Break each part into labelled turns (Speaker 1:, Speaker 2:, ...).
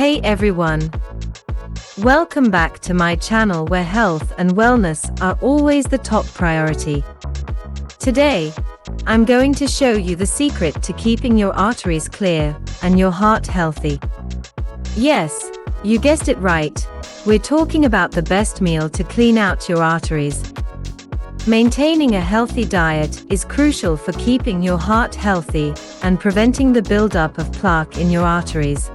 Speaker 1: Hey everyone! Welcome back to my channel where health and wellness are always the top priority. Today, I'm going to show you the secret to keeping your arteries clear and your heart healthy. Yes, you guessed it right, we're talking about the best meal to clean out your arteries. Maintaining a healthy diet is crucial for keeping your heart healthy and preventing the buildup of plaque in your arteries.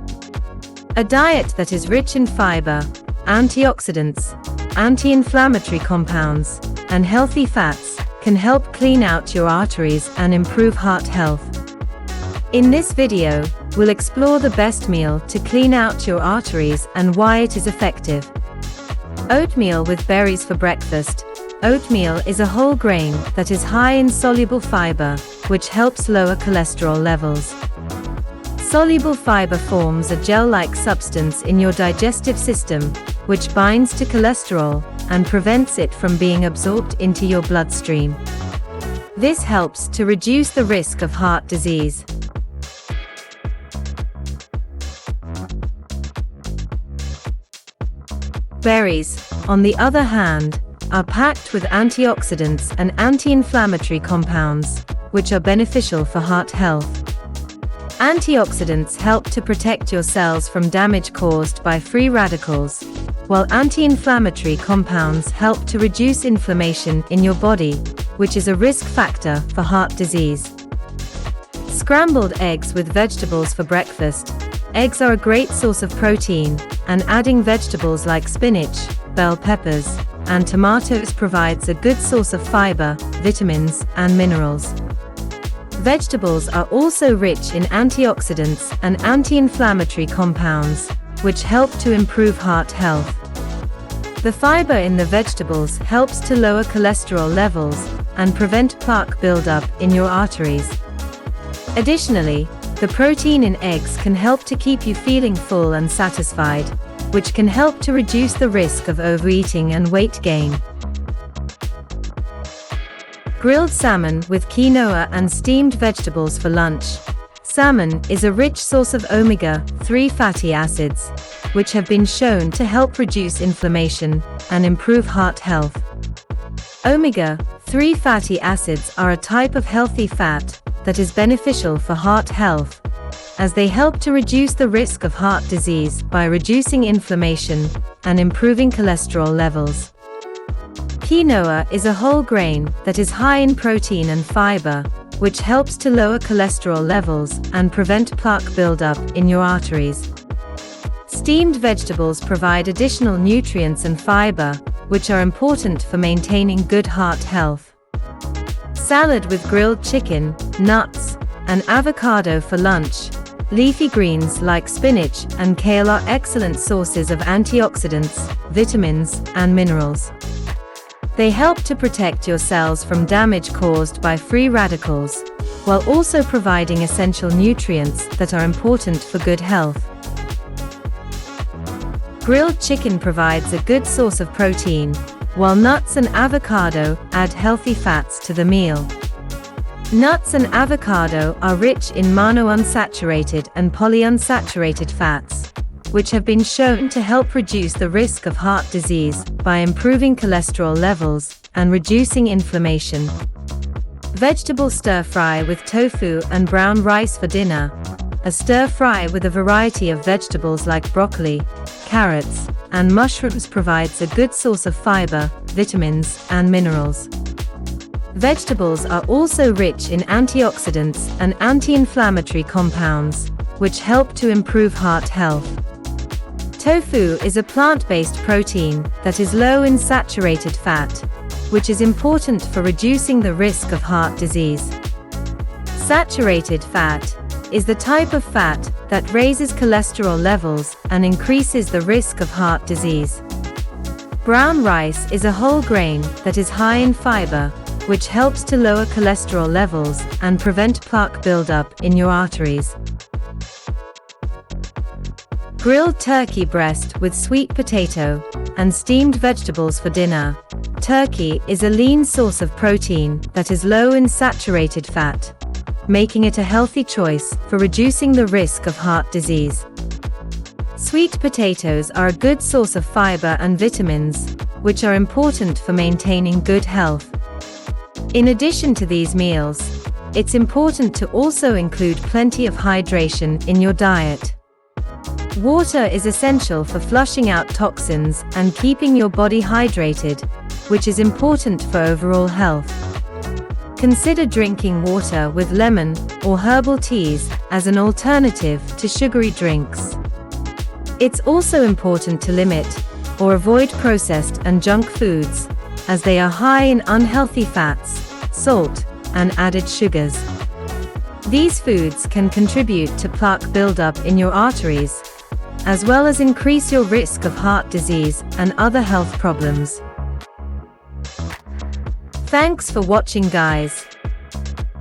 Speaker 1: A diet that is rich in fiber, antioxidants, anti-inflammatory compounds, and healthy fats can help clean out your arteries and improve heart health. In this video, we'll explore the best meal to clean out your arteries and why it is effective. Oatmeal with berries for breakfast. Oatmeal is a whole grain that is high in soluble fiber, which helps lower cholesterol levels. Soluble fiber forms a gel-like substance in your digestive system, which binds to cholesterol and prevents it from being absorbed into your bloodstream. This helps to reduce the risk of heart disease. Berries, on the other hand, are packed with antioxidants and anti-inflammatory compounds, which are beneficial for heart health. Antioxidants help to protect your cells from damage caused by free radicals, while anti-inflammatory compounds help to reduce inflammation in your body, which is a risk factor for heart disease. Scrambled eggs with vegetables for breakfast. Eggs are a great source of protein, and adding vegetables like spinach, bell peppers, and tomatoes provides a good source of fiber, vitamins, and minerals. Vegetables are also rich in antioxidants and anti-inflammatory compounds, which help to improve heart health. The fiber in the vegetables helps to lower cholesterol levels and prevent plaque buildup in your arteries. Additionally, the protein in eggs can help to keep you feeling full and satisfied, which can help to reduce the risk of overeating and weight gain. Grilled salmon with quinoa and steamed vegetables for lunch. Salmon is a rich source of omega-3 fatty acids, which have been shown to help reduce inflammation and improve heart health. Omega-3 fatty acids are a type of healthy fat that is beneficial for heart health, as they help to reduce the risk of heart disease by reducing inflammation and improving cholesterol levels. Quinoa is a whole grain that is high in protein and fiber, which helps to lower cholesterol levels and prevent plaque buildup in your arteries. Steamed vegetables provide additional nutrients and fiber, which are important for maintaining good heart health. Salad with grilled chicken, nuts, and avocado for lunch. Leafy greens like spinach and kale are excellent sources of antioxidants, vitamins, and minerals. They help to protect your cells from damage caused by free radicals, while also providing essential nutrients that are important for good health. Grilled chicken provides a good source of protein, while nuts and avocado add healthy fats to the meal. Nuts and avocado are rich in monounsaturated and polyunsaturated fats, which have been shown to help reduce the risk of heart disease by improving cholesterol levels and reducing inflammation. Vegetable stir-fry with tofu and brown rice for dinner. A stir-fry with a variety of vegetables like broccoli, carrots, and mushrooms provides a good source of fiber, vitamins, and minerals. Vegetables are also rich in antioxidants and anti-inflammatory compounds, which help to improve heart health. Tofu is a plant-based protein that is low in saturated fat, which is important for reducing the risk of heart disease. Saturated fat is the type of fat that raises cholesterol levels and increases the risk of heart disease. Brown rice is a whole grain that is high in fiber, which helps to lower cholesterol levels and prevent plaque buildup in your arteries. Grilled turkey breast with sweet potato and steamed vegetables for dinner. Turkey is a lean source of protein that is low in saturated fat, making it a healthy choice for reducing the risk of heart disease. Sweet potatoes are a good source of fiber and vitamins, which are important for maintaining good health. In addition to these meals, it's important to also include plenty of hydration in your diet. Water is essential for flushing out toxins and keeping your body hydrated, which is important for overall health. Consider drinking water with lemon or herbal teas as an alternative to sugary drinks. It's also important to limit or avoid processed and junk foods, as they are high in unhealthy fats, salt, and added sugars. These foods can contribute to plaque buildup in your arteries, as well as increase your risk of heart disease and other health problems. Thanks for watching, guys.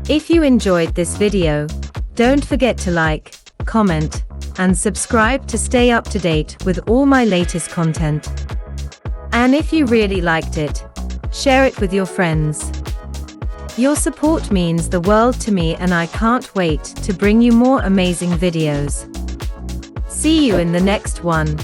Speaker 1: If you enjoyed this video, don't forget to like, comment, and subscribe to stay up to date with all my latest content. And if you really liked it, share it with your friends. Your support means the world to me, and I can't wait to bring you more amazing videos. See you in the next one.